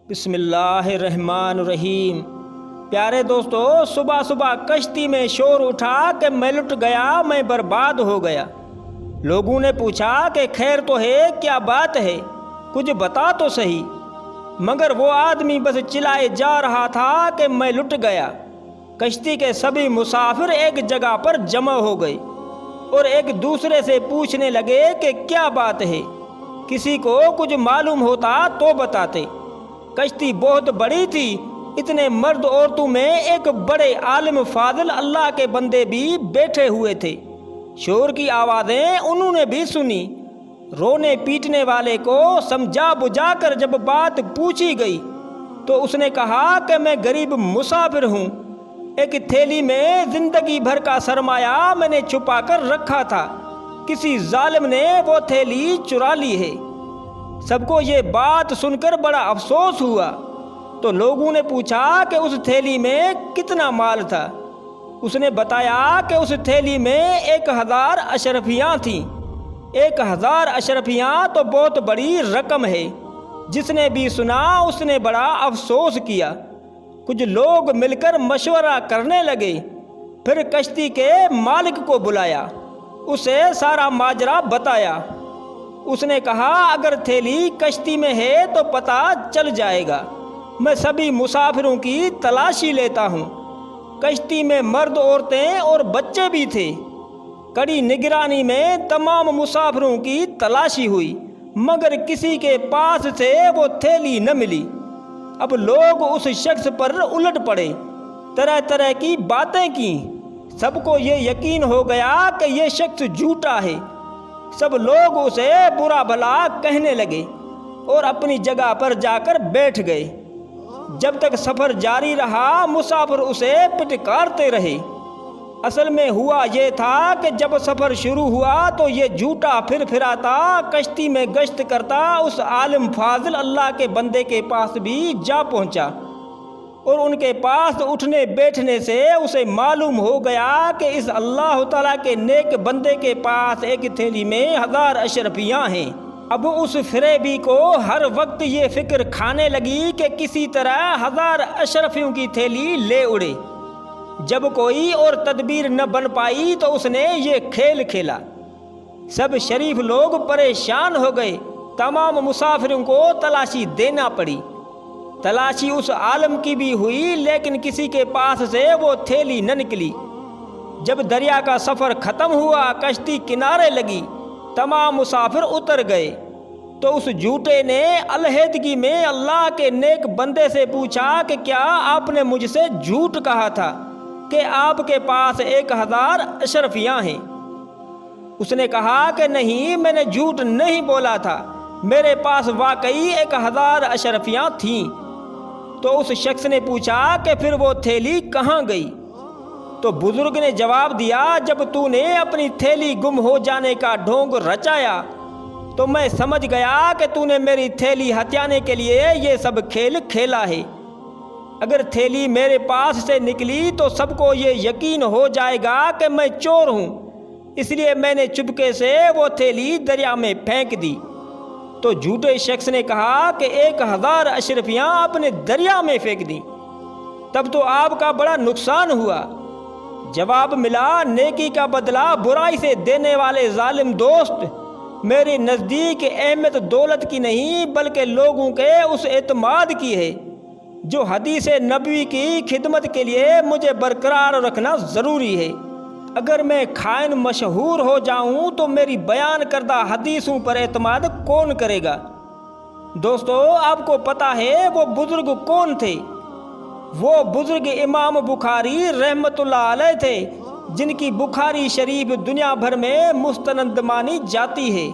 بسم اللہ الرحمن الرحیم۔ پیارے دوستو، صبح صبح کشتی میں شور اٹھا کہ میں لٹ گیا، میں برباد ہو گیا۔ لوگوں نے پوچھا کہ خیر تو ہے، کیا بات ہے، کچھ بتا تو صحیح۔ مگر وہ آدمی بس چلائے جا رہا تھا کہ میں لٹ گیا۔ کشتی کے سبھی مسافر ایک جگہ پر جمع ہو گئے اور ایک دوسرے سے پوچھنے لگے کہ کیا بات ہے، کسی کو کچھ معلوم ہوتا تو بتاتے۔ کشتی بہت بڑی تھی، اتنے مرد عورتوں میں ایک بڑے عالم فاضل اللہ کے بندے بھی بیٹھے ہوئے تھے۔ شور کی آوازیں انہوں نے بھی سنی۔ رونے پیٹنے والے کو سمجھا بجھا کر جب بات پوچھی گئی تو اس نے کہا کہ میں غریب مسافر ہوں، ایک تھیلی میں زندگی بھر کا سرمایہ میں نے چھپا کر رکھا تھا، کسی ظالم نے وہ تھیلی چرا لی ہے۔ سب کو یہ بات سن کر بڑا افسوس ہوا، تو لوگوں نے پوچھا کہ اس تھیلی میں کتنا مال تھا۔ اس نے بتایا کہ اس تھیلی میں 1000 اشرفیاں تھیں۔ 1000 اشرفیاں تو بہت بڑی رقم ہے۔ جس نے بھی سنا اس نے بڑا افسوس کیا۔ کچھ لوگ مل کر مشورہ کرنے لگے، پھر کشتی کے مالک کو بلایا، اسے سارا ماجرا بتایا۔ اس نے کہا اگر تھیلی کشتی میں ہے تو پتہ چل جائے گا، میں سبھی مسافروں کی تلاشی لیتا ہوں۔ کشتی میں مرد، عورتیں اور بچے بھی تھے۔ کڑی نگرانی میں تمام مسافروں کی تلاشی ہوئی، مگر کسی کے پاس سے وہ تھیلی نہ ملی۔ اب لوگ اس شخص پر الٹ پڑے، طرح طرح کی باتیں کی۔ سب کو یہ یقین ہو گیا کہ یہ شخص جھوٹا ہے۔ سب لوگ اسے برا بھلا کہنے لگے اور اپنی جگہ پر جا کر بیٹھ گئے۔ جب تک سفر جاری رہا مسافر اسے پٹکارتے رہے۔ اصل میں ہوا یہ تھا کہ جب سفر شروع ہوا تو یہ جھوٹا پھر پھراتا کشتی میں گشت کرتا اس عالم فاضل اللہ کے بندے کے پاس بھی جا پہنچا، اور ان کے پاس اٹھنے بیٹھنے سے اسے معلوم ہو گیا کہ اس اللہ تعالیٰ کے نیک بندے کے پاس ایک تھیلی میں 1000 اشرفیاں ہیں۔ اب اس فریبی کو ہر وقت یہ فکر کھانے لگی کہ کسی طرح 1000 اشرفیوں کی تھیلی لے اڑے۔ جب کوئی اور تدبیر نہ بن پائی تو اس نے یہ کھیل کھیلا۔ سب شریف لوگ پریشان ہو گئے، تمام مسافروں کو تلاشی دینا پڑی۔ تلاشی اس عالم کی بھی ہوئی، لیکن کسی کے پاس سے وہ تھیلی نہ نکلی۔ جب دریا کا سفر ختم ہوا، کشتی کنارے لگی، تمام مسافر اتر گئے، تو اس جھوٹے نے علیحدگی میں اللہ کے نیک بندے سے پوچھا کہ کیا آپ نے مجھ سے جھوٹ کہا تھا کہ آپ کے پاس 1000 اشرفیاں ہیں؟ اس نے کہا کہ نہیں، میں نے جھوٹ نہیں بولا تھا، میرے پاس واقعی 1000 اشرفیاں تھیں۔ تو اس شخص نے پوچھا کہ پھر وہ تھیلی کہاں گئی؟ تو بزرگ نے جواب دیا جب تو نے اپنی تھیلی گم ہو جانے کا ڈھونگ رچایا تو میں سمجھ گیا کہ تو نے میری تھیلی ہتھیانے کے لیے یہ سب کھیل کھیلا ہے۔ اگر تھیلی میرے پاس سے نکلی تو سب کو یہ یقین ہو جائے گا کہ میں چور ہوں، اس لیے میں نے چپکے سے وہ تھیلی دریا میں پھینک دی۔ تو جھوٹے شخص نے کہا کہ 1000 اشرفیاں آپ نے دریا میں پھینک دیں، تب تو آپ کا بڑا نقصان ہوا۔ جواب ملا نیکی کا بدلہ برائی سے دینے والے ظالم دوست، میرے نزدیک اہمیت دولت کی نہیں بلکہ لوگوں کے اس اعتماد کی ہے جو حدیث نبوی کی خدمت کے لیے مجھے برقرار رکھنا ضروری ہے۔ اگر میں خائن مشہور ہو جاؤں تو میری بیان کردہ حدیثوں پر اعتماد کون کرے گا؟ دوستو، آپ کو پتہ ہے وہ بزرگ کون تھے؟ وہ بزرگ امام بخاری رحمت اللہ علیہ تھے، جن کی بخاری شریف دنیا بھر میں مستند مانی جاتی ہے۔